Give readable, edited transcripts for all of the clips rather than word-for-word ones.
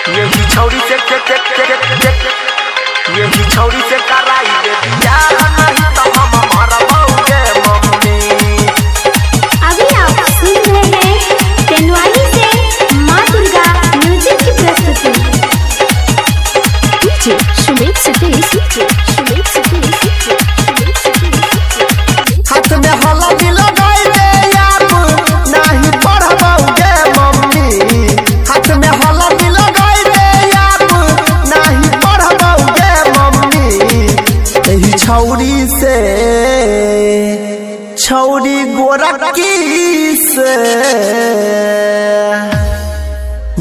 यही छौरी से यही छौरी से कराई दे प्यार नहीं तो हम मरबोगे मम्मी। अभी आप सुन रहे हैं तेनवाली से माँ दुर्गा म्यूजिक की प्रस्तुति। डीजे सुमित सतीश, हाथ में हल्दी लगाई दे आप नहीं पढ़बोगे मम्मी। हाथ में हल्दी लगाई दे आप नहीं पढ़बोगे मम्मी। यही छौरी से छौरी गोरखी से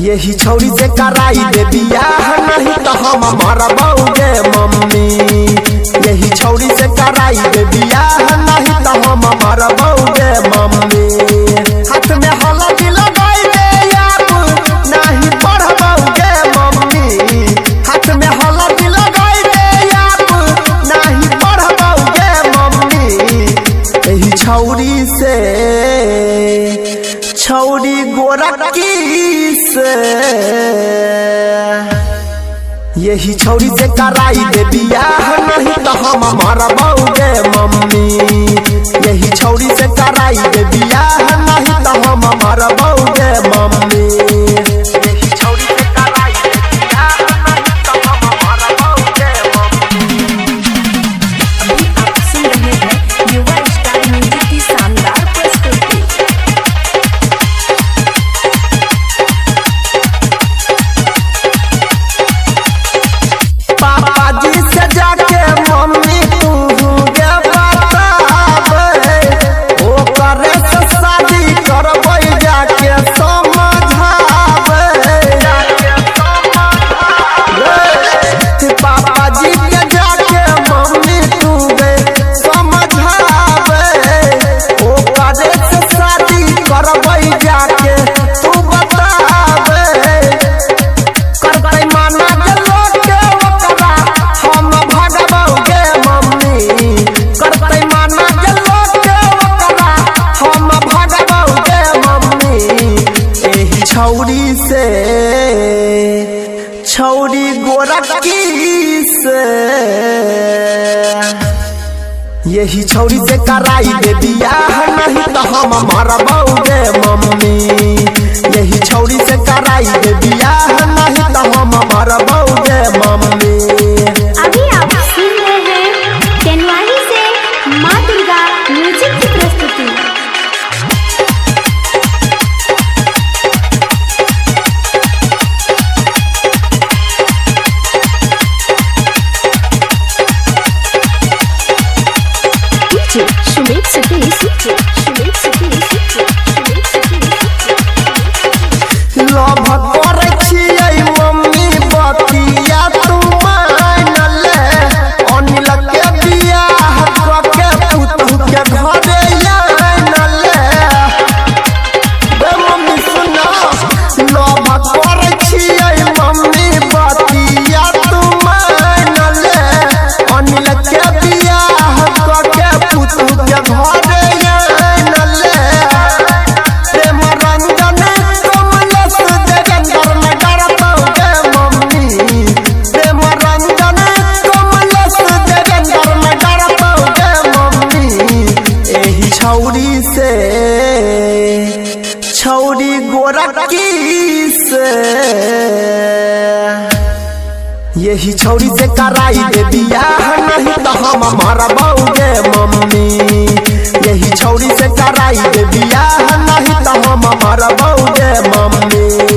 यही छौरी से कराई दे बियाह नहीं तो हम मरबोगे मम्मी। यही छौरी से कराई दे बियाह नहीं तो हम मरबोगे मम्मी। हाथ में हल्दी लगाई दे आप नहीं पढ़बोगे मम्मी। हाथ में हल्दी लगाई दे आप नहीं पढ़बोगे मम्मी। यही छौरी से छौरी गोरखी से यही छौरी से कराई दे बियाह नहीं तो हम मरबोगे मम्मी। यही छौरी से कराई दे बियाह नहीं तो हम मरबोगे मम्मी। यही छौरी से कराई दे बियाह नहीं तो हम मरबोगे मम्मी। अभी आप सुन रहे हैं युवा स्टार म्यूजिक की शानदार प्रस्तुति। पापा जी से जाके मम्मी तू गे बताबे ओ करे से शादी करबै जाके समझाबे। पापा जी के जाके मम्मी तू गे समझाबे ओ करे से शादी करबै जाके तू बताबे। करबै माना के लोके ओकरा हम भगबोगे मम्मी। करबै माना के लोके ओकरा हम भगबोगे मम्मी। एही छौरी से छौरी गोरखी से यही छौरी से कराई दे बियाह नहीं तो हम मरबोगे मम्मी। यही छौरी से कराई दे बियाह नहीं तो हम मरबोगे मम्मी। अभी आप सुन रहे हैं तेनवाली से माँ दुर्गा म्यूजिक की प्रस्तुति। डीजे सुमित सतीश, लव करे छियै मम्मी बतिया तू मान ले। अनिल के बियाह करके पुतहु के घरे आन ले। बे मम्मी सुना लव करे छियै मम्मी बतिया तू मान ले। अनिल के बियाह करके पुतहु के घरे आन ले। प्रेम रंजन कमलेश देवेंद्र में डरबोगे मम्मी। प्रेम रंजन कमलेश देवेंद्र में डरबोगे मम्मी। एही छौरी से छौरी गोरखी से यही छौरी से कराई दे बियाह नहीं तो हम मरबोगे मम्मी। यही छौरी से कराई दे बियाह नहीं तो हम मरबोगे मम्मी।